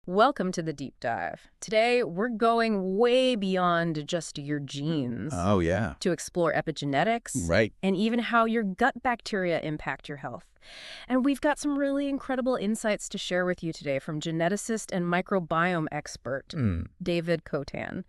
Welcome to the deep dive. Today, we're going way beyond just your genes Oh, yeah. to explore epigenetics Right. and even how your gut bacteria impact your health. And we've got some really incredible insights to share with you today from geneticist and microbiome expert David Kotan.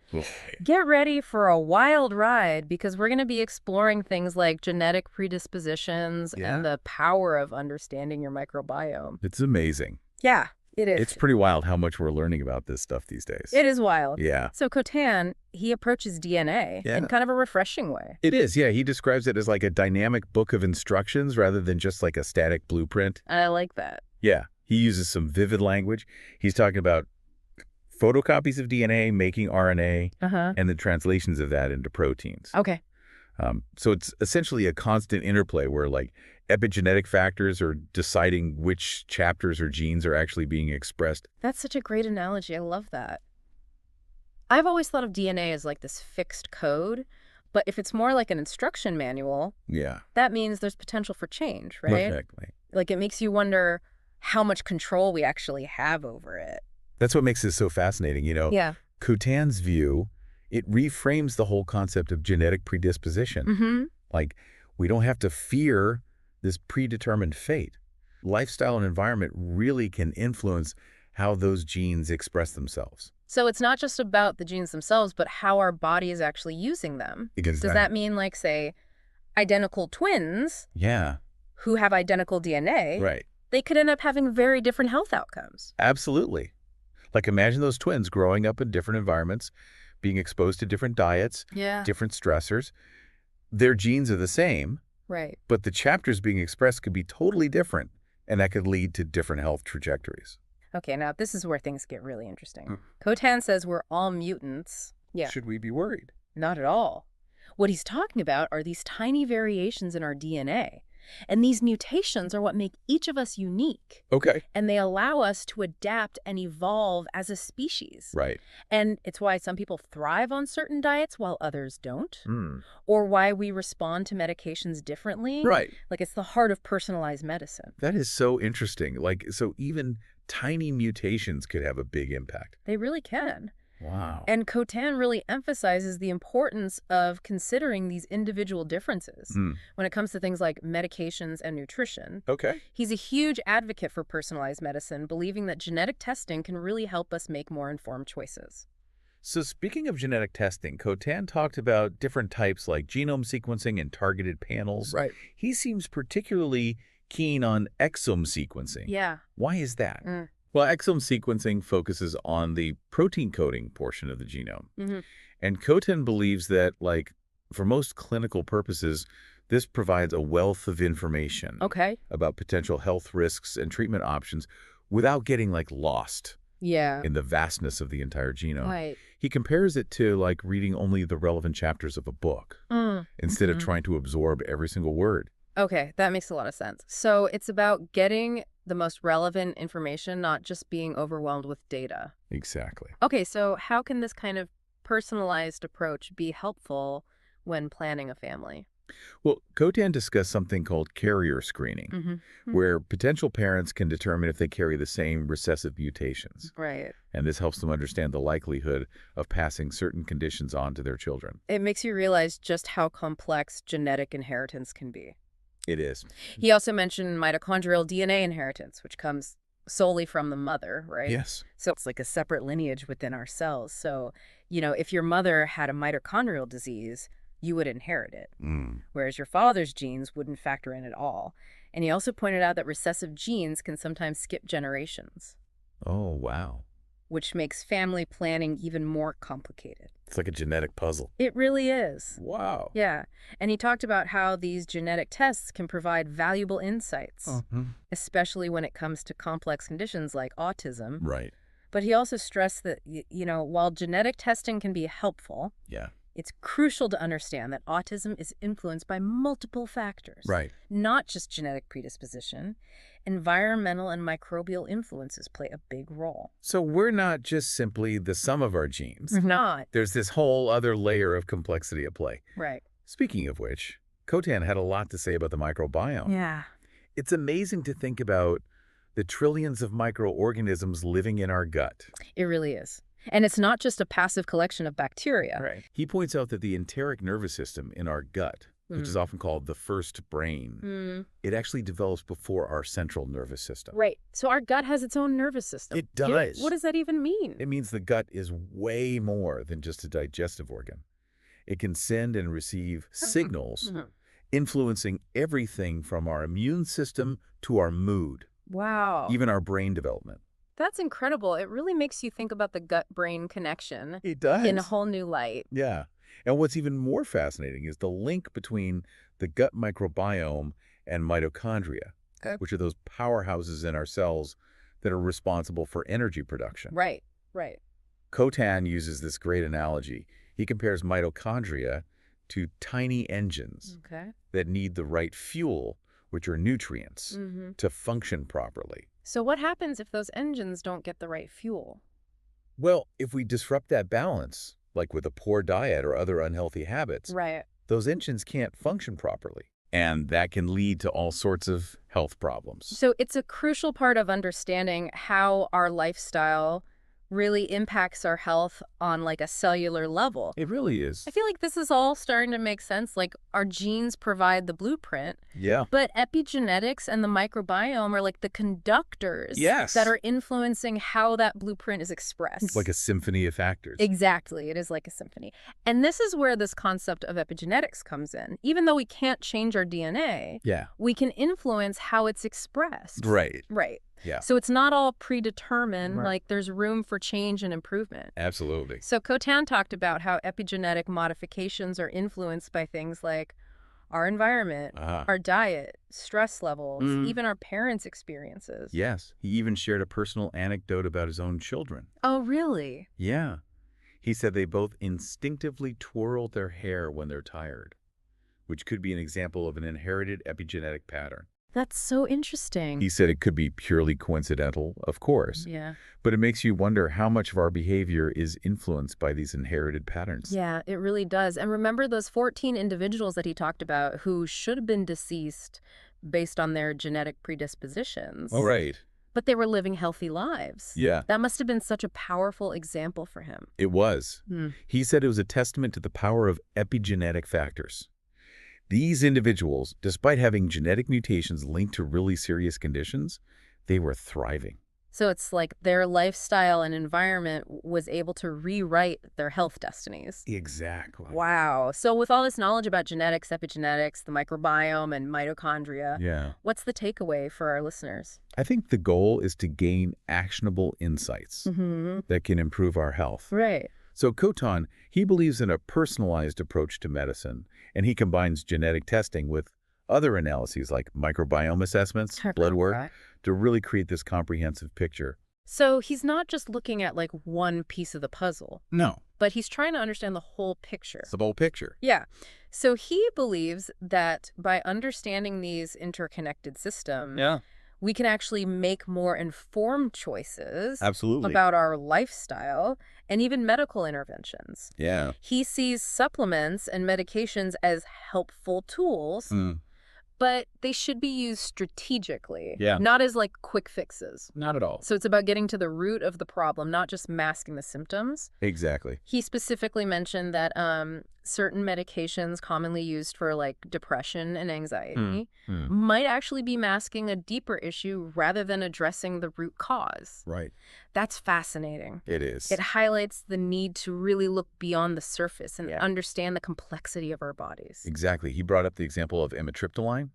Get ready for a wild ride because we're going to be exploring things like genetic predispositions and the power of understanding your microbiome. It's amazing. Yeah. It is. It's pretty wild how much we're learning about this stuff these days. It is wild. Yeah. So Kotan, he approaches DNA in kind of a refreshing way. It is, yeah. He describes it as like a dynamic book of instructions rather than just like a static blueprint. I like that. Yeah. He uses some vivid language. He's talking about photocopies of DNA, making RNA, and the translations of that into proteins. Okay. So it's essentially a constant interplay where like epigenetic factors are deciding which chapters or genes are actually being expressed. That's such a great analogy. I love that. I've always thought of DNA as like this fixed code, but if it's more like an instruction manual, that means there's potential for change, right? Exactly. Like it makes you wonder how much control we actually have over it. That's what makes this so fascinating, you know? Yeah. Kotan's view, it reframes the whole concept of genetic predisposition. Like, we don't have to fear this predetermined fate. Lifestyle and environment really can influence how those genes express themselves. So it's not just about the genes themselves, but how our body is actually using them. Exactly. Does that mean, like, say, identical twins who have identical DNA, they could end up having very different health outcomes? Absolutely. Like, imagine those twins growing up in different environments, being exposed to different diets, different stressors. Their genes are the same, but the chapters being expressed could be totally different, and that could lead to different health trajectories. Okay, now this is where things get really interesting. Kotan says we're all mutants. Yeah. Should we be worried? Not at all. What he's talking about are these tiny variations in our DNA. And these mutations are what make each of us unique. Okay. And they allow us to adapt and evolve as a species. Right. And it's why some people thrive on certain diets while others don't. Or why we respond to medications differently. Right. Like it's the heart of personalized medicine. That is so interesting. Like, so even tiny mutations could have a big impact. They really can. Wow. And Kotan really emphasizes the importance of considering these individual differences when it comes to things like medications and nutrition. Okay. He's a huge advocate for personalized medicine, believing that genetic testing can really help us make more informed choices. So speaking of genetic testing, Kotan talked about different types like genome sequencing and targeted panels. Right. He seems particularly keen on exome sequencing. Yeah. Why is that? Well, exome sequencing focuses on the protein coding portion of the genome. And Kotan believes that, like, for most clinical purposes, this provides a wealth of information about potential health risks and treatment options without getting, like, lost in the vastness of the entire genome. Right. He compares it to, like, reading only the relevant chapters of a book instead of trying to absorb every single word. Okay, that makes a lot of sense. So it's about getting the most relevant information, not just being overwhelmed with data. Exactly. Okay, so how can this kind of personalized approach be helpful when planning a family? Well, Kotan discussed something called carrier screening, where potential parents can determine if they carry the same recessive mutations. Right. And this helps them understand the likelihood of passing certain conditions on to their children. It makes you realize just how complex genetic inheritance can be. It is. He also mentioned mitochondrial DNA inheritance, which comes solely from the mother, right? Yes. So it's like a separate lineage within our cells. So, you know, if your mother had a mitochondrial disease, you would inherit it, whereas your father's genes wouldn't factor in at all. And he also pointed out that recessive genes can sometimes skip generations. Oh, wow. Which makes family planning even more complicated. It's like a genetic puzzle. It really is. Wow. Yeah. And he talked about how these genetic tests can provide valuable insights, especially when it comes to complex conditions like autism. Right. But he also stressed that, you know, while genetic testing can be helpful, it's crucial to understand that autism is influenced by multiple factors. Right. Not just genetic predisposition. Environmental and microbial influences play a big role. So we're not just simply the sum of our genes. We're not. There's this whole other layer of complexity at play. Right. Speaking of which, Kotan had a lot to say about the microbiome. Yeah. It's amazing to think about the trillions of microorganisms living in our gut. It really is. And it's not just a passive collection of bacteria. Right. He points out that the enteric nervous system in our gut, which is often called the first brain, it actually develops before our central nervous system. Right. So our gut has its own nervous system. It does. What does that even mean? It means the gut is way more than just a digestive organ. It can send and receive signals influencing everything from our immune system to our mood. Wow. Even our brain development. That's incredible. It really makes you think about the gut-brain connection. It does. In a whole new light. Yeah. And what's even more fascinating is the link between the gut microbiome and mitochondria, which are those powerhouses in our cells that are responsible for energy production. Right, right. Cotan uses this great analogy. He compares mitochondria to tiny engines that need the right fuel, which are nutrients, to function properly. So what happens if those engines don't get the right fuel? Well, if we disrupt that balance, like with a poor diet or other unhealthy habits, those engines can't function properly. And that can lead to all sorts of health problems. So it's a crucial part of understanding how our lifestyle really impacts our health on like a cellular level. It really is. I feel like this is all starting to make sense. Like our genes provide the blueprint. Yeah. But epigenetics and the microbiome are like the conductors that are influencing how that blueprint is expressed. It's like a symphony of factors. Exactly. It is like a symphony. And this is where this concept of epigenetics comes in. Even though we can't change our DNA, we can influence how it's expressed. Right. Right. Yeah. So it's not all predetermined, like there's room for change and improvement. Absolutely. So Cotan talked about how epigenetic modifications are influenced by things like our environment, our diet, stress levels, even our parents' experiences. Yes. He even shared a personal anecdote about his own children. Oh, really? Yeah. He said they both instinctively twirl their hair when they're tired, which could be an example of an inherited epigenetic pattern. That's so interesting. He said it could be purely coincidental, of course. Yeah. But it makes you wonder how much of our behavior is influenced by these inherited patterns. Yeah, it really does. And remember those 14 individuals that he talked about who should have been deceased based on their genetic predispositions. Oh, right. But they were living healthy lives. Yeah. That must have been such a powerful example for him. It was. He said it was a testament to the power of epigenetic factors. These individuals, despite having genetic mutations linked to really serious conditions, they were thriving. So it's like their lifestyle and environment was able to rewrite their health destinies. Exactly. Wow. So with all this knowledge about genetics, epigenetics, the microbiome, and mitochondria, what's the takeaway for our listeners? I think the goal is to gain actionable insights that can improve our health. Right. So Cotan, he believes in a personalized approach to medicine, and he combines genetic testing with other analyses like microbiome assessments, blood work, to really create this comprehensive picture. So he's not just looking at like one piece of the puzzle. No. But he's trying to understand the whole picture. It's the whole picture. Yeah. So he believes that by understanding these interconnected systems, we can actually make more informed choices about our lifestyle and even medical interventions. Yeah. He sees supplements and medications as helpful tools, but they should be used strategically, not as like quick fixes. Not at all. So it's about getting to the root of the problem, not just masking the symptoms. Exactly. He specifically mentioned that certain medications commonly used for like depression and anxiety might actually be masking a deeper issue rather than addressing the root cause. Right. That's fascinating. It is. It highlights the need to really look beyond the surface and understand the complexity of our bodies. Exactly. He brought up the example of amitriptyline,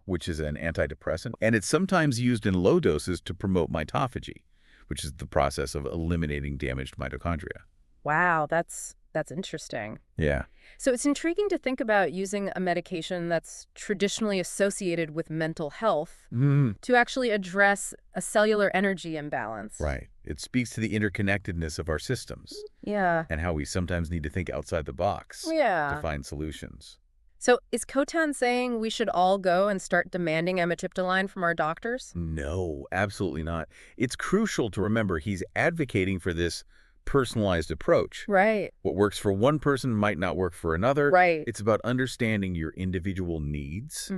which is an antidepressant, and it's sometimes used in low doses to promote mitophagy, which is the process of eliminating damaged mitochondria. Wow, that's interesting. Yeah. So it's intriguing to think about using a medication that's traditionally associated with mental health to actually address a cellular energy imbalance. Right. It speaks to the interconnectedness of our systems. Yeah. And how we sometimes need to think outside the box to find solutions. So is Cotan saying we should all go and start demanding amitriptyline from our doctors? No, absolutely not. It's crucial to remember he's advocating for this personalized approach. Right. What works for one person might not work for another. Right. It's about understanding your individual needs,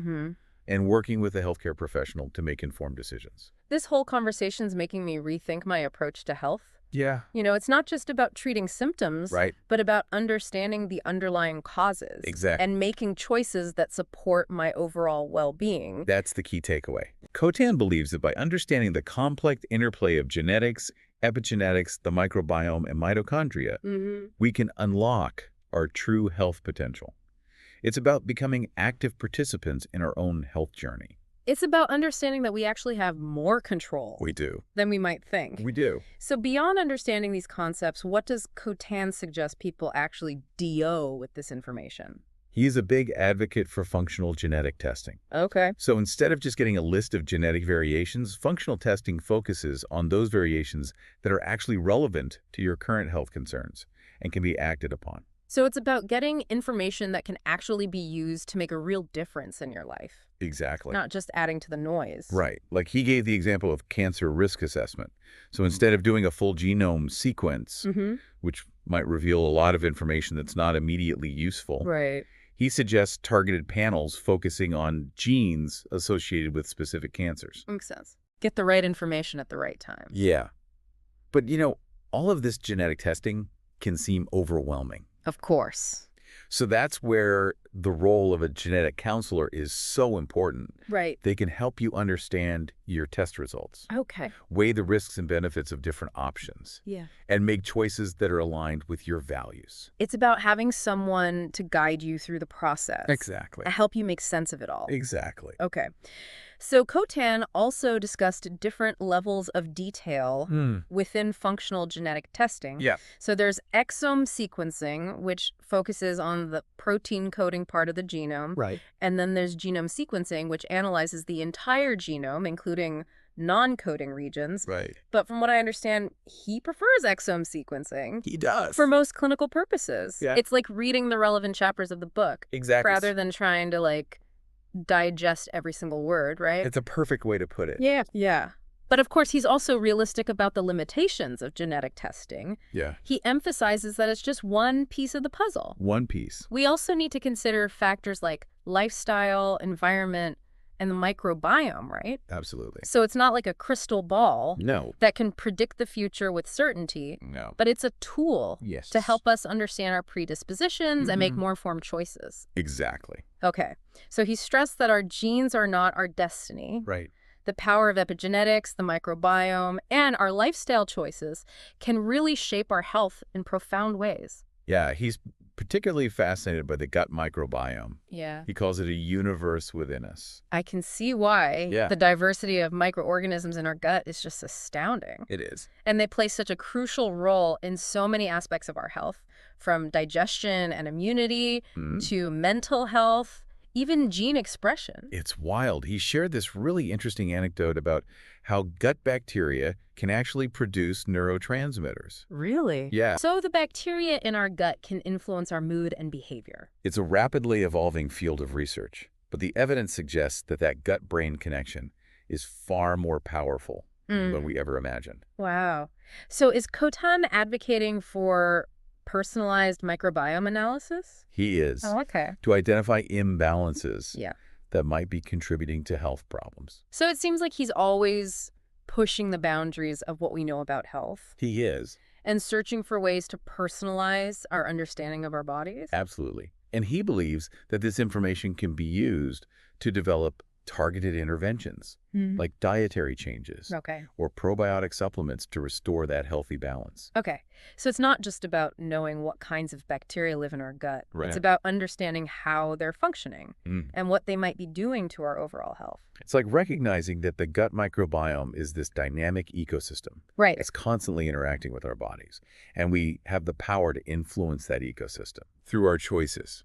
and working with a healthcare professional to make informed decisions. This whole conversation's making me rethink my approach to health. Yeah. It's not just about treating symptoms, Right. but about understanding the underlying causes. Exactly. And making choices that support my overall well-being. That's the key takeaway. Cotan believes that by understanding the complex interplay of genetics, epigenetics, the microbiome, and mitochondria, we can unlock our true health potential. It's about becoming active participants in our own health journey. It's about understanding that we actually have more control. We do. Than we might think. We do. So beyond understanding these concepts, what does Cotan suggest people actually do with this information? He is a big advocate for functional genetic testing. Okay. So instead of just getting a list of genetic variations, functional testing focuses on those variations that are actually relevant to your current health concerns and can be acted upon. So it's about getting information that can actually be used to make a real difference in your life. Exactly. Not just adding to the noise. Right. Like he gave the example of cancer risk assessment. So instead of doing a full genome sequence, which might reveal a lot of information that's not immediately useful, right, he suggests targeted panels focusing on genes associated with specific cancers. Makes sense. Get the right information at the right time. Yeah. But, all of this genetic testing can seem overwhelming. Of course. So that's where the role of a genetic counselor is so important. Right. They can help you understand your test results. Okay. Weigh the risks and benefits of different options. Yeah. And make choices that are aligned with your values. It's about having someone to guide you through the process. Exactly. Help you make sense of it all. Exactly. Okay. So Cotan also discussed different levels of detail within functional genetic testing. Yeah. So there's exome sequencing, which focuses on the protein coding part of the genome. Right. And then there's genome sequencing, which analyzes the entire genome, including non-coding regions. Right. But from what I understand, he prefers exome sequencing. He does. For most clinical purposes. Yeah. It's like reading the relevant chapters of the book. Exactly. Rather than trying to, digest every single word, right? It's a perfect way to put it. Yeah. Yeah. But of course, he's also realistic about the limitations of genetic testing. Yeah. He emphasizes that it's just one piece of the puzzle. One piece. We also need to consider factors like lifestyle, environment, and the microbiome, right? Absolutely. So it's not like a crystal ball No. that can predict the future with certainty, No. but it's a tool Yes. to help us understand our predispositions and make more informed choices. Exactly. Okay, so he stressed that our genes are not our destiny. Right. The power of epigenetics, the microbiome, and our lifestyle choices can really shape our health in profound ways. Yeah, he's particularly fascinated by the gut microbiome. Yeah. He calls it a universe within us. I can see why. Yeah. The diversity of microorganisms in our gut is just astounding. It is. And they play such a crucial role in so many aspects of our health, from digestion and immunity to mental health, even gene expression. It's wild. He shared this really interesting anecdote about how gut bacteria can actually produce neurotransmitters. Really? Yeah. So the bacteria in our gut can influence our mood and behavior. It's a rapidly evolving field of research, but the evidence suggests that gut-brain connection is far more powerful than we ever imagined. Wow. So is Cotan advocating for personalized microbiome analysis? He is. Oh, okay. To identify imbalances Yeah. that might be contributing to health problems. So it seems like he's always pushing the boundaries of what we know about health He is. and searching for ways to personalize our understanding of our bodies. Absolutely. And he believes that this information can be used to develop targeted interventions, like dietary changes Okay. or probiotic supplements to restore that healthy balance. Okay. So it's not just about knowing what kinds of bacteria live in our gut. Right. It's about understanding how they're functioning and what they might be doing to our overall health. It's like recognizing that the gut microbiome is this dynamic ecosystem. Right. It's constantly interacting with our bodies, and we have the power to influence that ecosystem through our choices.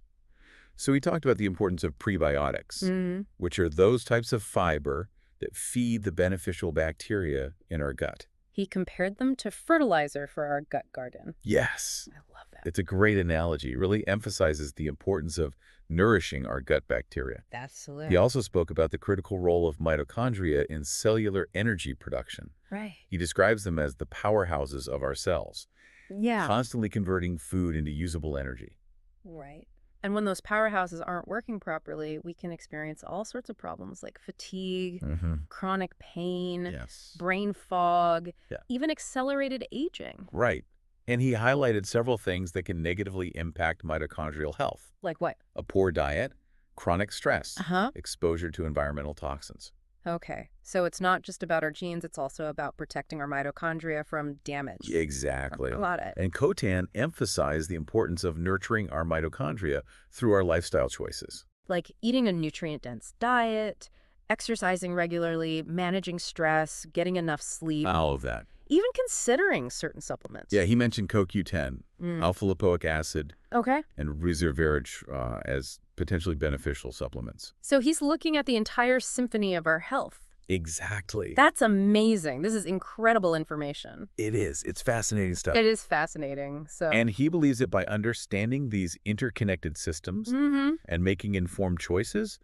So we talked about the importance of prebiotics, which are those types of fiber that feed the beneficial bacteria in our gut. He compared them to fertilizer for our gut garden. Yes. I love that. It's a great analogy. It really emphasizes the importance of nourishing our gut bacteria. Absolutely. He also spoke about the critical role of mitochondria in cellular energy production. Right. He describes them as the powerhouses of our cells, Yeah. constantly converting food into usable energy. Right. And when those powerhouses aren't working properly, we can experience all sorts of problems like fatigue, chronic pain, brain fog, even accelerated aging. Right. And he highlighted several things that can negatively impact mitochondrial health. Like what? A poor diet, chronic stress, exposure to environmental toxins. Okay, so it's not just about our genes, it's also about protecting our mitochondria from damage. Exactly. Got it. And Kotan emphasized the importance of nurturing our mitochondria through our lifestyle choices. Like eating a nutrient-dense diet, exercising regularly, managing stress, getting enough sleep. All of that. Even considering certain supplements. Yeah, he mentioned CoQ10, alpha-lipoic acid, and resveratrol as potentially beneficial supplements. So he's looking at the entire symphony of our health. Exactly. That's amazing. This is incredible information. It is. It's fascinating stuff. It is fascinating. And he believes that by understanding these interconnected systems and making informed choices,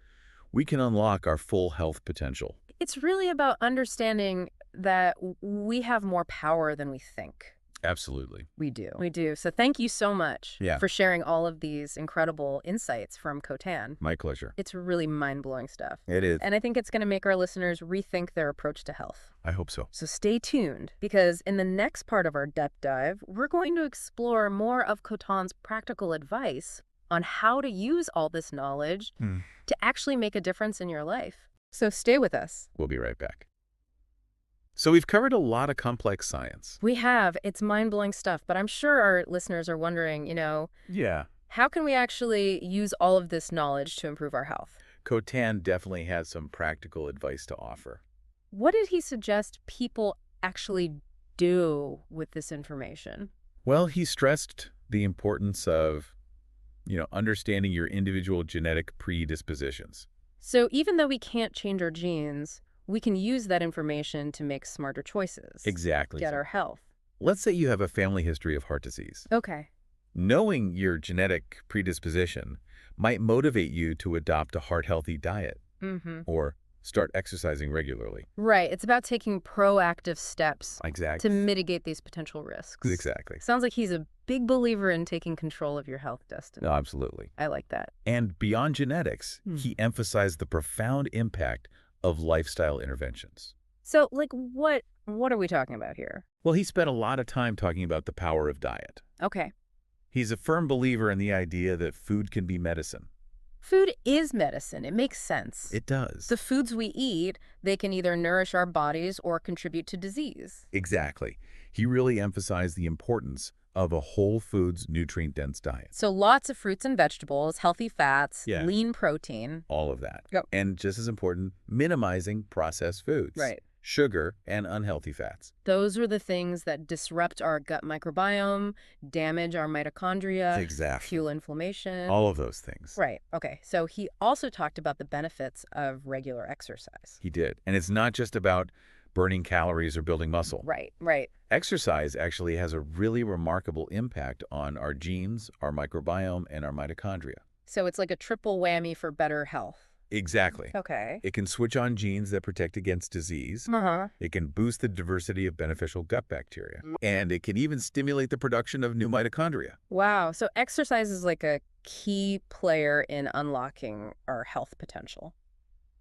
we can unlock our full health potential. It's really about understanding that we have more power than we think. Absolutely. We do. We do. So thank you so much for sharing all of these incredible insights from Kotan. My pleasure. It's really mind-blowing stuff. It is. And I think it's going to make our listeners rethink their approach to health. I hope so. So stay tuned, because in the next part of our depth dive, we're going to explore more of Kotan's practical advice on how to use all this knowledge to actually make a difference in your life. So stay with us. We'll be right back. So we've covered a lot of complex science. We have. It's mind-blowing stuff, but I'm sure our listeners are wondering, how can we actually use all of this knowledge to improve our health? Kotan definitely has some practical advice to offer. What did he suggest people actually do with this information? Well, he stressed the importance of, understanding your individual genetic predispositions. So even though we can't change our genes, we can use that information to make smarter choices. Exactly. Get our health. Let's say you have a family history of heart disease. Okay. Knowing your genetic predisposition might motivate you to adopt a heart-healthy diet or start exercising regularly. Right. It's about taking proactive steps to mitigate these potential risks. Exactly. Sounds like he's a big believer in taking control of your health destiny. No, absolutely. I like that. And beyond genetics, he emphasized the profound impact of lifestyle interventions. So, what are we talking about here? Well, he spent a lot of time talking about the power of diet. Okay. He's a firm believer in the idea that food can be medicine. Food is medicine. It makes sense. It does. The foods we eat, they can either nourish our bodies or contribute to disease. Exactly. He really emphasized the importance of a whole foods, nutrient-dense diet. So lots of fruits and vegetables, healthy fats, lean protein. All of that. Yep. And just as important, minimizing processed foods. Right. Sugar and unhealthy fats. Those are the things that disrupt our gut microbiome, damage our mitochondria, fuel inflammation. All of those things. Right. Okay. So he also talked about the benefits of regular exercise. He did. And it's not just about burning calories or building muscle. Right, right. Exercise actually has a really remarkable impact on our genes, our microbiome, and our mitochondria. So it's like a triple whammy for better health. Exactly. Okay. It can switch on genes that protect against disease. It can boost the diversity of beneficial gut bacteria. And it can even stimulate the production of new mitochondria. Wow. So exercise is like a key player in unlocking our health potential.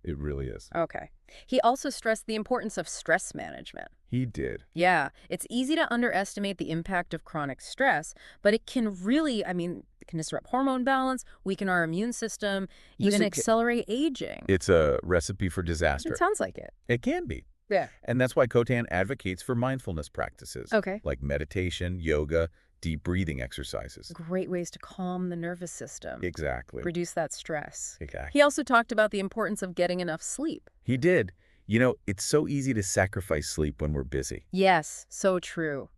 It really is. Okay. He also stressed the importance of stress management. He did. Yeah. It's easy to underestimate the impact of chronic stress, but it can really, it can disrupt hormone balance, weaken our immune system, even accelerate aging. It's a recipe for disaster. It sounds like it. It can be. Yeah. And that's why Kotan advocates for mindfulness practices. Like meditation, yoga, deep breathing exercises. Great ways to calm the nervous system. Exactly. Reduce that stress. Exactly. He also talked about the importance of getting enough sleep. He did. It's so easy to sacrifice sleep when we're busy. Yes, so true.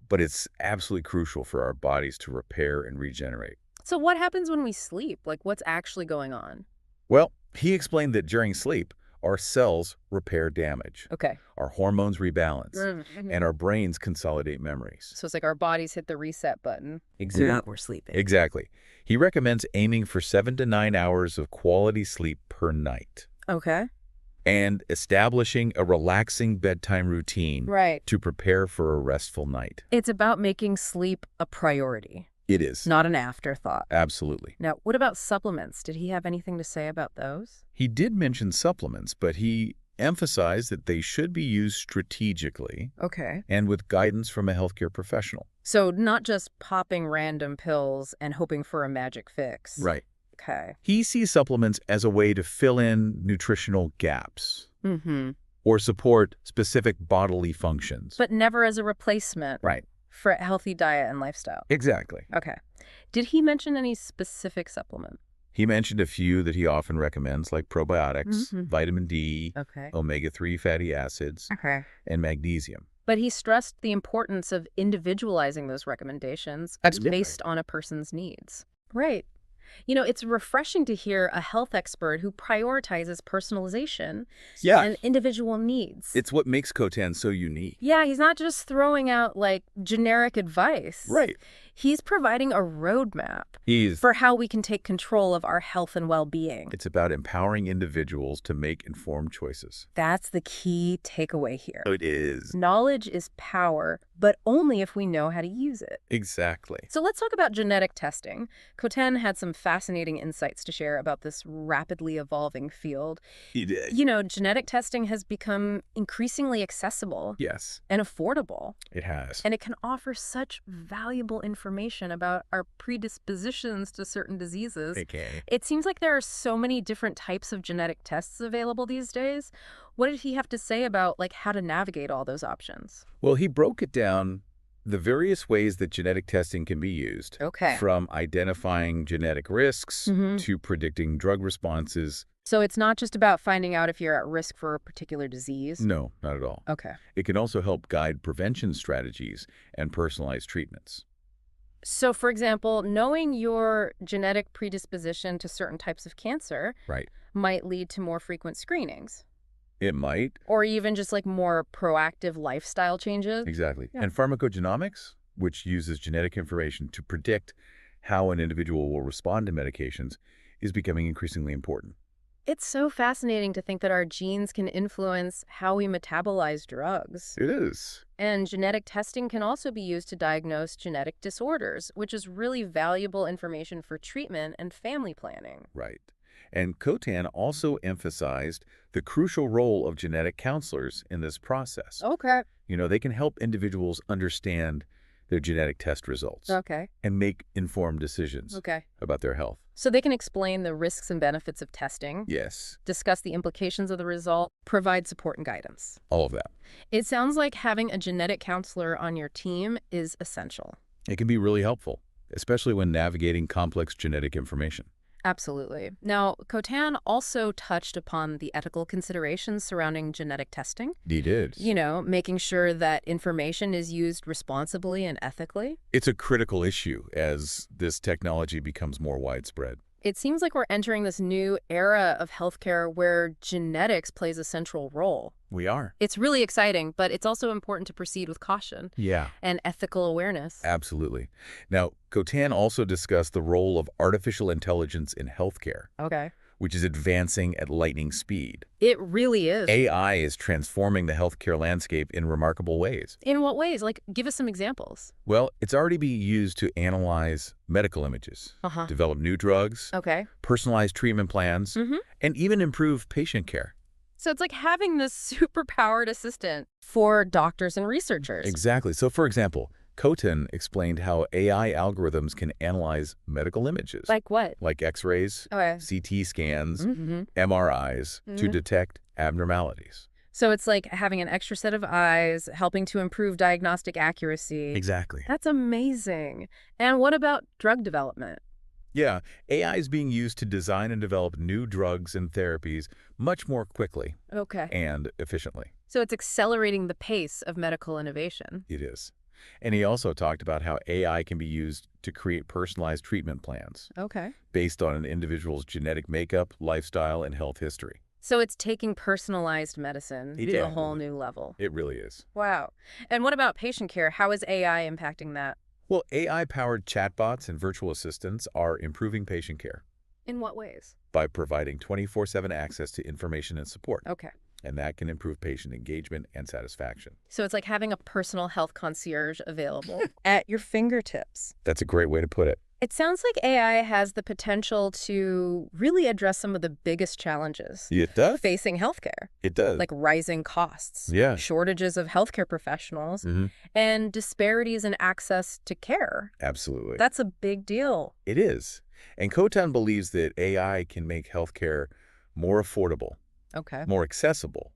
But it's absolutely crucial for our bodies to repair and regenerate. So what happens when we sleep? What's actually going on? Well, he explained that during sleep, our cells repair damage. Okay. Our hormones rebalance. And our brains consolidate memories. So it's like our bodies hit the reset button. Exactly. We're sleeping. Exactly. He recommends aiming for 7 to 9 hours of quality sleep per night. Okay. And establishing a relaxing bedtime routine to prepare for a restful night. It's about making sleep a priority. It is. Not an afterthought. Absolutely. Now, what about supplements? Did he have anything to say about those? He did mention supplements, but he emphasized that they should be used strategically Okay. and with guidance from a healthcare professional. So not just popping random pills and hoping for a magic fix. Right. Okay. He sees supplements as a way to fill in nutritional gaps or support specific bodily functions. But never as a replacement. Right. For a healthy diet and lifestyle. Exactly. Okay. Did he mention any specific supplement? He mentioned a few that he often recommends, like probiotics, vitamin D, omega-3 fatty acids, and magnesium. But he stressed the importance of individualizing those recommendations based on a person's needs. Right. You know, it's refreshing to hear a health expert who prioritizes personalization and individual needs. It's what makes Cotan so unique. Yeah, he's not just throwing out, like, generic advice. Right. He's providing a roadmap He's for how we can take control of our health and well-being. It's about empowering individuals to make informed choices. That's the key takeaway here. It is. Knowledge is power, but only if we know how to use it. Exactly. So let's talk about genetic testing. Cotan had some fascinating insights to share about this rapidly evolving field. He did. You know, genetic testing has become increasingly accessible. Yes. And affordable. It has. And it can offer such valuable information about our predispositions to certain diseases. Okay. It seems like there are so many different types of genetic tests available these days. What did he have to say about, like, how to navigate all those options? Well, he broke it down, the various ways that genetic testing can be used. Okay. From identifying genetic risks to predicting drug responses. So it's not just about finding out if you're at risk for a particular disease? No, not at all. Okay. It can also help guide prevention strategies and personalized treatments. So, for example, knowing your genetic predisposition to certain types of cancer might lead to more frequent screenings. It might. Or even just, like, more proactive lifestyle changes. Exactly. Yeah. And pharmacogenomics, which uses genetic information to predict how an individual will respond to medications, is becoming increasingly important. It's so fascinating to think that our genes can influence how we metabolize drugs. It is. And genetic testing can also be used to diagnose genetic disorders, which is really valuable information for treatment and family planning. Right. And Cotan also emphasized the crucial role of genetic counselors in this process. Okay. You know, they can help individuals understand their genetic test results and make informed decisions about their health. So they can explain the risks and benefits of testing. Yes. Discuss the implications of the result, provide support and guidance. All of that. It sounds like having a genetic counselor on your team is essential. It can be really helpful, especially when navigating complex genetic information. Absolutely. Now, Cotan also touched upon the ethical considerations surrounding genetic testing. He did. You know, making sure that information is used responsibly and ethically. It's a critical issue as this technology becomes more widespread. It seems like we're entering this new era of healthcare where genetics plays a central role. We are. It's really exciting, but it's also important to proceed with caution. Yeah. And ethical awareness. Absolutely. Now, Cotan also discussed the role of artificial intelligence in healthcare. Okay. Which is advancing at lightning speed. It really is. AI is transforming the healthcare landscape in remarkable ways. In what ways? Like, give us some examples. Well, it's already being used to analyze medical images, develop new drugs, personalized treatment plans, and even improve patient care. So it's like having this super-powered assistant for doctors and researchers. Exactly. So, for example, Cotan explained how AI algorithms can analyze medical images. Like what? Like X-rays, CT scans, MRIs, to detect abnormalities. So it's like having an extra set of eyes, helping to improve diagnostic accuracy. Exactly. That's amazing. And what about drug development? Yeah, AI is being used to design and develop new drugs and therapies much more quickly and efficiently. So it's accelerating the pace of medical innovation. It is. And he also talked about how AI can be used to create personalized treatment plans based on an individual's genetic makeup, lifestyle, and health history. So it's taking personalized medicine to a whole new level. It really is. Wow. And what about patient care? How is AI impacting that? Well, AI-powered chatbots and virtual assistants are improving patient care. In what ways? By providing 24/7 access to information and support. Okay. And that can improve patient engagement and satisfaction. So it's like having a personal health concierge available at your fingertips. That's a great way to put it. It sounds like AI has the potential to really address some of the biggest challenges It does. facing healthcare. It does. Like rising costs, Yeah. shortages of healthcare professionals, and disparities in access to care. Absolutely. That's a big deal. It is. And Khotan believes that AI can make healthcare more affordable, Okay. more accessible,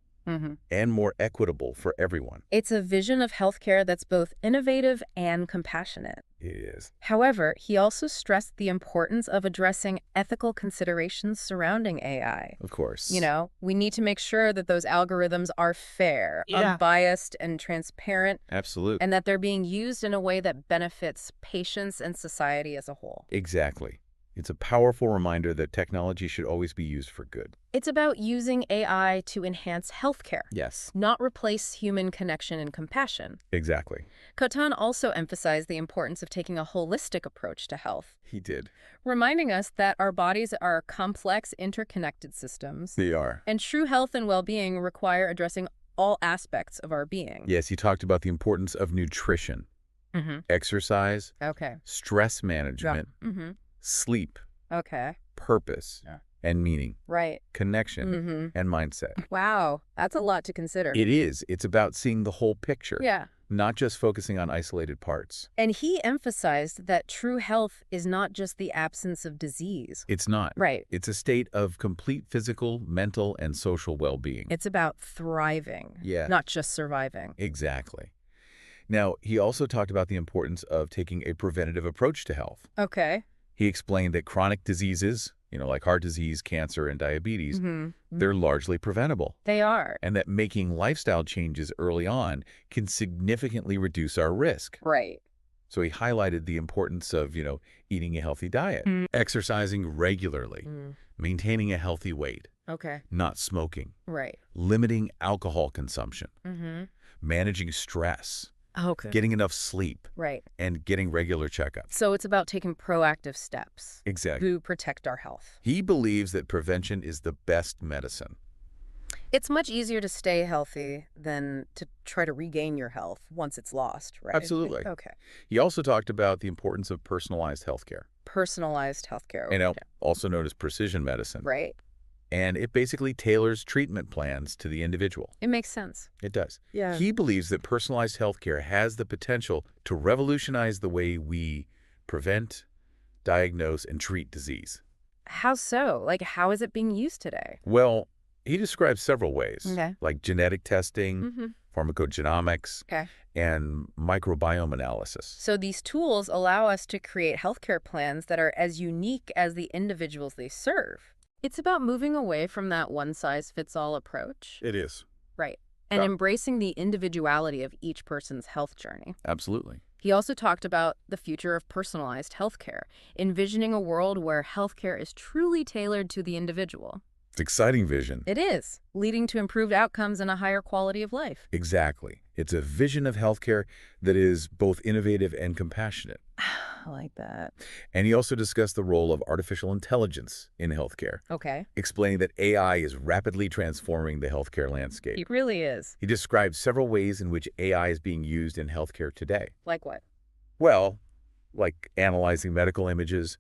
and more equitable for everyone. It's a vision of healthcare that's both innovative and compassionate. It is. However, he also stressed the importance of addressing ethical considerations surrounding AI. Of course. You know, we need to make sure that those algorithms are fair, unbiased, and transparent. Absolutely. And that they're being used in a way that benefits patients and society as a whole. Exactly. It's a powerful reminder that technology should always be used for good. It's about using AI to enhance healthcare. Yes. Not replace human connection and compassion. Exactly. Khotan also emphasized the importance of taking a holistic approach to health. He did. Reminding us that our bodies are complex, interconnected systems. They are. And true health and well-being require addressing all aspects of our being. Yes, he talked about the importance of nutrition, exercise, stress management, sleep, purpose, and meaning. Right. Connection and mindset. Wow, that's a lot to consider. It is. It's about seeing the whole picture. Yeah. Not just focusing on isolated parts. And he emphasized that true health is not just the absence of disease. It's not. Right. It's a state of complete physical, mental, and social well-being. It's about thriving, not just surviving. Exactly. Now, he also talked about the importance of taking a preventative approach to health. Okay. He explained that chronic diseases, like heart disease, cancer, and diabetes, they're largely preventable. They are. And that making lifestyle changes early on can significantly reduce our risk. Right. So he highlighted the importance of, eating a healthy diet, exercising regularly, maintaining a healthy weight, not smoking, limiting alcohol consumption, managing stress, getting enough sleep, and getting regular checkups. So it's about taking proactive steps Exactly. to protect our health. He believes that prevention is the best medicine. It's much easier to stay healthy than to try to regain your health once it's lost, right? Absolutely. Okay. He also talked about the importance of personalized healthcare. Personalized healthcare. Also known as precision medicine. Right. And it basically tailors treatment plans to the individual. It makes sense. It does. Yeah. He believes that personalized healthcare has the potential to revolutionize the way we prevent, diagnose, and treat disease. How so? Like, how is it being used today? Well, he describes several ways, like genetic testing, pharmacogenomics, and microbiome analysis. So these tools allow us to create healthcare plans that are as unique as the individuals they serve. It's about moving away from that one-size-fits-all approach. It is. Right. And embracing the individuality of each person's health journey. Absolutely. He also talked about the future of personalized healthcare, envisioning a world where healthcare is truly tailored to the individual. It's an exciting vision. It is, leading to improved outcomes and a higher quality of life. Exactly. It's a vision of healthcare that is both innovative and compassionate. I like that. And he also discussed the role of artificial intelligence in healthcare. Okay. Explaining that AI is rapidly transforming the healthcare landscape. It really is. He described several ways in which AI is being used in healthcare today. Like what? Well, like analyzing medical images,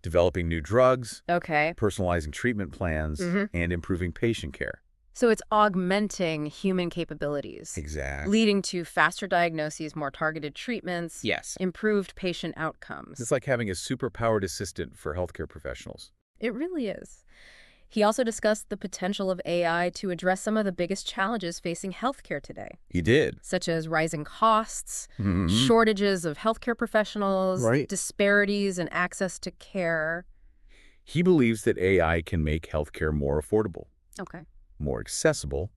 developing new drugs, personalizing treatment plans, and improving patient care. So it's augmenting human capabilities. Exactly. Leading to faster diagnoses, more targeted treatments. Yes. Improved patient outcomes. It's like having a superpowered assistant for healthcare professionals. It really is. He also discussed the potential of AI to address some of the biggest challenges facing healthcare today. He did. Such as rising costs, shortages of healthcare professionals, disparities in access to care. He believes that AI can make healthcare more affordable. Okay. More accessible,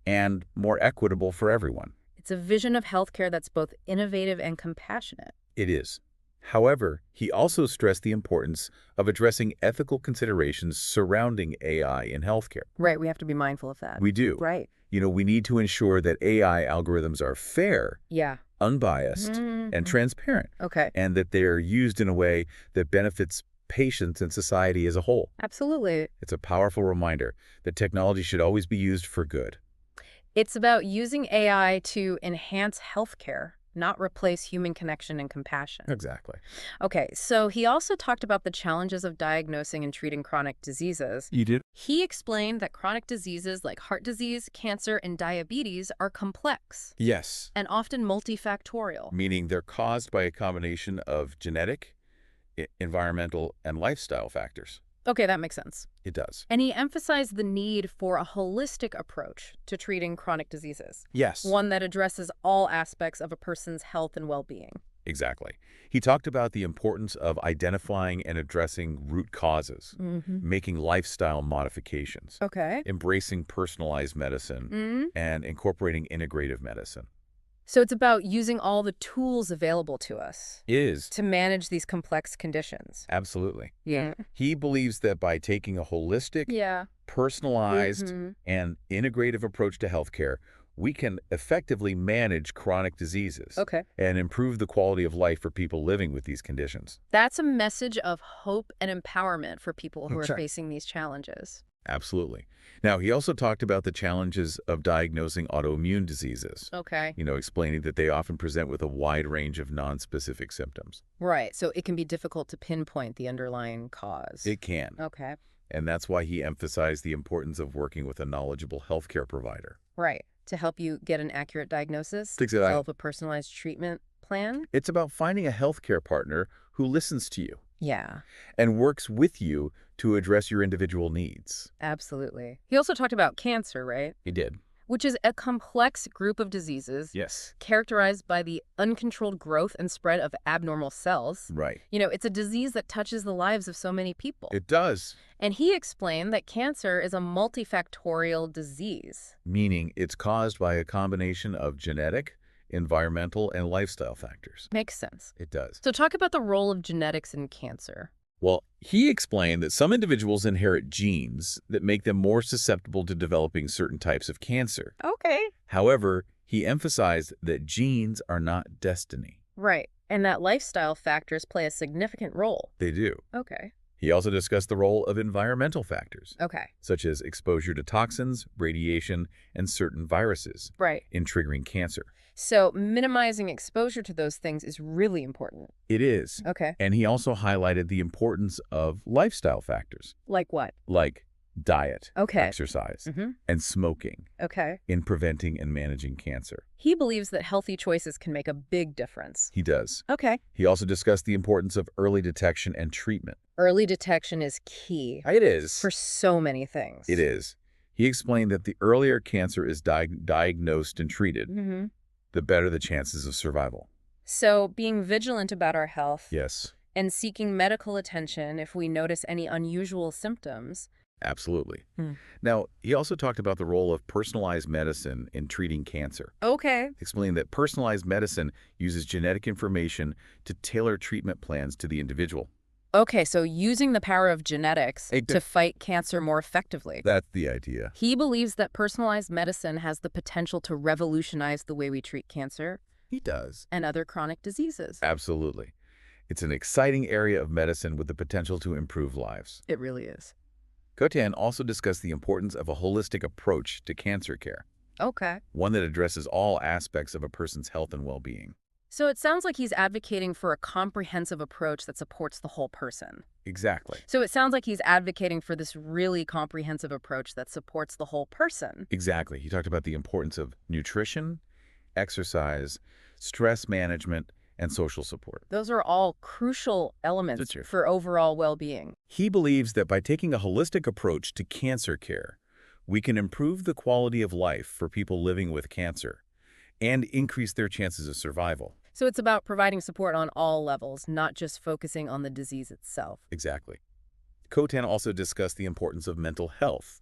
and more equitable for everyone. It's a vision of healthcare that's both innovative and compassionate. It is. However, he also stressed the importance of addressing ethical considerations surrounding AI in healthcare. Right, we have to be mindful of that. We do. Right. We need to ensure that AI algorithms are fair, unbiased, and transparent. Okay. And that they're used in a way that benefits patients and society as a whole. Absolutely. It's a powerful reminder that technology should always be used for good. It's about using AI to enhance healthcare, not replace human connection and compassion. Exactly. Okay, so he also talked about the challenges of diagnosing and treating chronic diseases. You did? He explained that chronic diseases like heart disease, cancer, and diabetes are complex Yes. and often multifactorial. Meaning they're caused by a combination of genetic, environmental, and lifestyle factors. Okay, that makes sense. It does. And he emphasized the need for a holistic approach to treating chronic diseases. Yes. One that addresses all aspects of a person's health and well-being. Exactly. He talked about the importance of identifying and addressing root causes, making lifestyle modifications, Okay. embracing personalized medicine, and incorporating integrative medicine. So it's about using all the tools available to us Is. to manage these complex conditions. Absolutely. Yeah. He believes that by taking a holistic, personalized, and integrative approach to healthcare, we can effectively manage chronic diseases and improve the quality of life for people living with these conditions. That's a message of hope and empowerment for people who are facing these challenges. Absolutely. Now, he also talked about the challenges of diagnosing autoimmune diseases. Okay. Explaining that they often present with a wide range of nonspecific symptoms. Right. So it can be difficult to pinpoint the underlying cause. It can. Okay. And that's why he emphasized the importance of working with a knowledgeable healthcare provider. Right. To help you get an accurate diagnosis, Exactly. develop a personalized treatment plan. It's about finding a healthcare partner who listens to you. Yeah. And works with you to address your individual needs. Absolutely. He also talked about cancer, right? He did. Which is a complex group of diseases. Yes. Characterized by the uncontrolled growth and spread of abnormal cells. Right. It's a disease that touches the lives of so many people. It does. And he explained that cancer is a multifactorial disease. Meaning it's caused by a combination of genetic, environmental, and lifestyle factors. Makes sense. It does. So talk about the role of genetics in cancer. Well, he explained that some individuals inherit genes that make them more susceptible to developing certain types of cancer. Okay. However, he emphasized that genes are not destiny. Right. And that lifestyle factors play a significant role. They do. Okay. He also discussed the role of environmental factors. Okay. Such as exposure to toxins, radiation, and certain viruses. Right. In triggering cancer. So minimizing exposure to those things is really important. It is. Okay. And he also highlighted the importance of lifestyle factors. Like what? Like diet, Okay. exercise, and smoking. Okay. In preventing and managing cancer. He believes that healthy choices can make a big difference. He does. Okay. He also discussed the importance of early detection and treatment. Early detection is key. It is. For so many things. It is. He explained that the earlier cancer is diagnosed and treated, the better the chances of survival. So being vigilant about our health. Yes. And seeking medical attention if we notice any unusual symptoms. Absolutely. Now, he also talked about the role of personalized medicine in treating cancer. Okay. Explaining that personalized medicine uses genetic information to tailor treatment plans to the individual. Okay, so using the power of genetics to fight cancer more effectively. That's the idea. He believes that personalized medicine has the potential to revolutionize the way we treat cancer. He does. And other chronic diseases. Absolutely. It's an exciting area of medicine with the potential to improve lives. It really is. Kotan also discussed the importance of a holistic approach to cancer care. Okay. One that addresses all aspects of a person's health and well-being. So it sounds like he's advocating for a comprehensive approach that supports the whole person. Exactly. So it sounds like he's advocating for this really comprehensive approach that supports the whole person. Exactly. He talked about the importance of nutrition, exercise, stress management, and social support. Those are all crucial elements for overall well-being. He believes that by taking a holistic approach to cancer care, we can improve the quality of life for people living with cancer and increase their chances of survival. So it's about providing support on all levels, not just focusing on the disease itself. Exactly. Kotan also discussed the importance of mental health,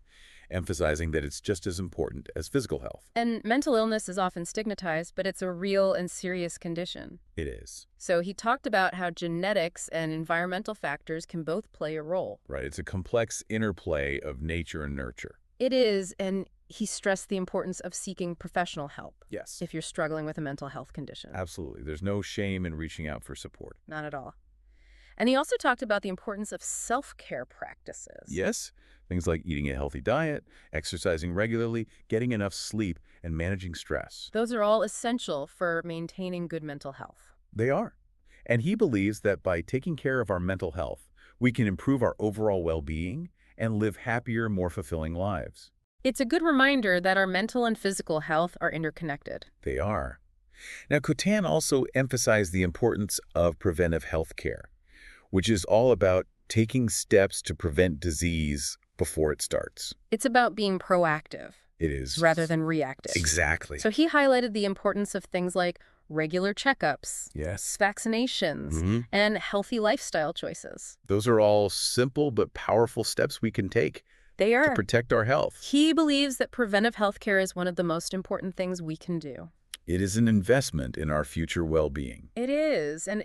emphasizing that it's just as important as physical health. And mental illness is often stigmatized, but it's a real and serious condition. It is. So he talked about how genetics and environmental factors can both play a role. Right. It's a complex interplay of nature and nurture. It is, and he stressed the importance of seeking professional help. Yes. If you're struggling with a mental health condition. Absolutely. There's no shame in reaching out for support. Not at all. And he also talked about the importance of self-care practices. Yes, things like eating a healthy diet, exercising regularly, getting enough sleep, and managing stress. Those are all essential for maintaining good mental health. They are. And he believes that by taking care of our mental health, we can improve our overall well-being and live happier, more fulfilling lives. It's a good reminder that our mental and physical health are interconnected. They are. Now, Cotan also emphasized the importance of preventive health care, which is all about taking steps to prevent disease before it starts. It's about being proactive. It is. Rather than reactive. Exactly. So he highlighted the importance of things like regular checkups, Yes. vaccinations, and healthy lifestyle choices. Those are all simple but powerful steps we can take They to are. protect our health. He believes that preventive health care is one of the most important things we can do. It is an investment in our future well-being. It is. And,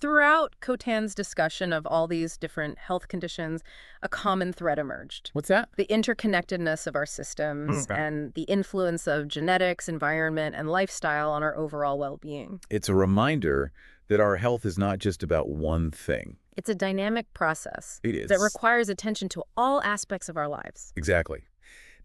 throughout Cotan's discussion of all these different health conditions, a common thread emerged. What's that? The interconnectedness of our systems and the influence of genetics, environment, and lifestyle on our overall well-being. It's a reminder that our health is not just about one thing. It's a dynamic process. It is. That requires attention to all aspects of our lives. Exactly.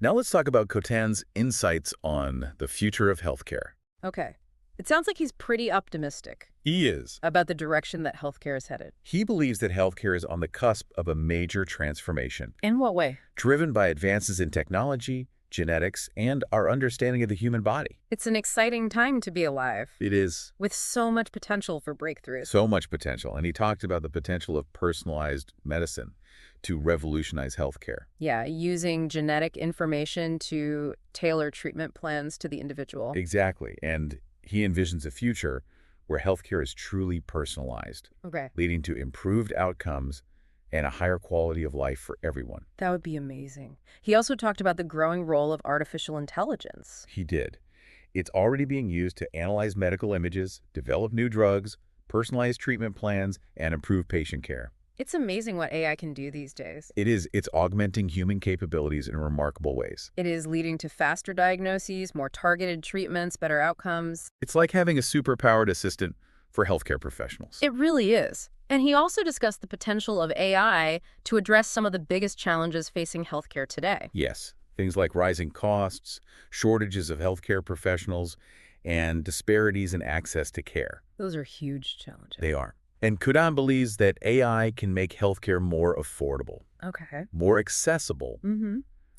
Now let's talk about Cotan's insights on the future of healthcare. Okay. It sounds like he's pretty optimistic He is. about the direction that healthcare is headed. He believes that healthcare is on the cusp of a major transformation, In what way? driven by advances in technology, genetics, and our understanding of the human body. It's an exciting time to be alive, It is. with so much potential for breakthroughs. So much potential. And he talked about the potential of personalized medicine to revolutionize healthcare. Yeah, using genetic information to tailor treatment plans to the individual. Exactly. And he envisions a future where healthcare is truly personalized, Okay, leading to improved outcomes and a higher quality of life for everyone. that would be amazing. He also talked about the growing role of artificial intelligence. He did. It's already being used to analyze medical images, develop new drugs, personalize treatment plans, and improve patient care. It's amazing what AI can do these days. It's augmenting human capabilities in remarkable ways. It is leading to faster diagnoses, more targeted treatments, better outcomes. It's like having a superpowered assistant for healthcare professionals. It really is. And he also discussed the potential of AI to address some of the biggest challenges facing healthcare today. Yes, things like rising costs, shortages of healthcare professionals, and disparities in access to care. Those are huge challenges. They are. And Kudan believes that AI can make healthcare more affordable, Okay. more accessible,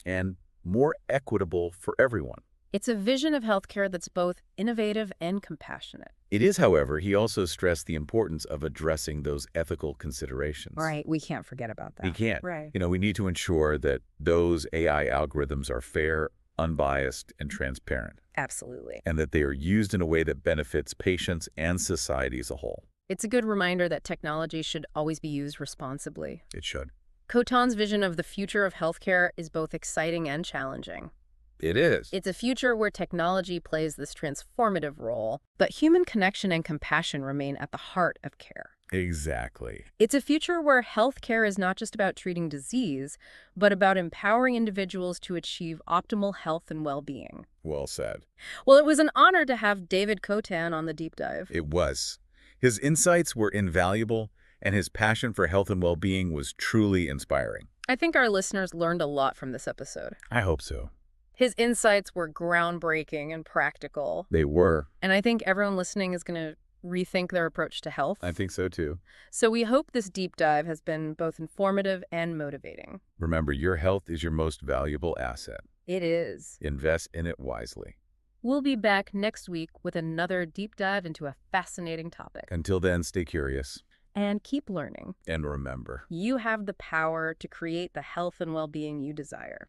and more equitable for everyone. It's a vision of healthcare that's both innovative and compassionate. It is, however, he also stressed the importance of addressing those ethical considerations. Right. We can't forget about that. We can't. Right. We need to ensure that those AI algorithms are fair, unbiased, and transparent, Absolutely. and that they are used in a way that benefits patients and society as a whole. It's a good reminder that technology should always be used responsibly. It should. Cotan's vision of the future of healthcare is both exciting and challenging. It is. It's a future where technology plays this transformative role, but human connection and compassion remain at the heart of care. Exactly. It's a future where healthcare is not just about treating disease, but about empowering individuals to achieve optimal health and well-being. Well said. Well, it was an honor to have David Cotan on the Deep Dive. It was. His insights were invaluable, and his passion for health and well-being was truly inspiring. I think our listeners learned a lot from this episode. I hope so. His insights were groundbreaking and practical, They were. and I think everyone listening is going to rethink their approach to health. I think so, too. So we hope this deep dive has been both informative and motivating. Remember, your health is your most valuable asset. It is. Invest in it wisely. We'll be back next week with another deep dive into a fascinating topic. Until then, stay curious. And keep learning. And remember, You have the power to create the health and well-being you desire.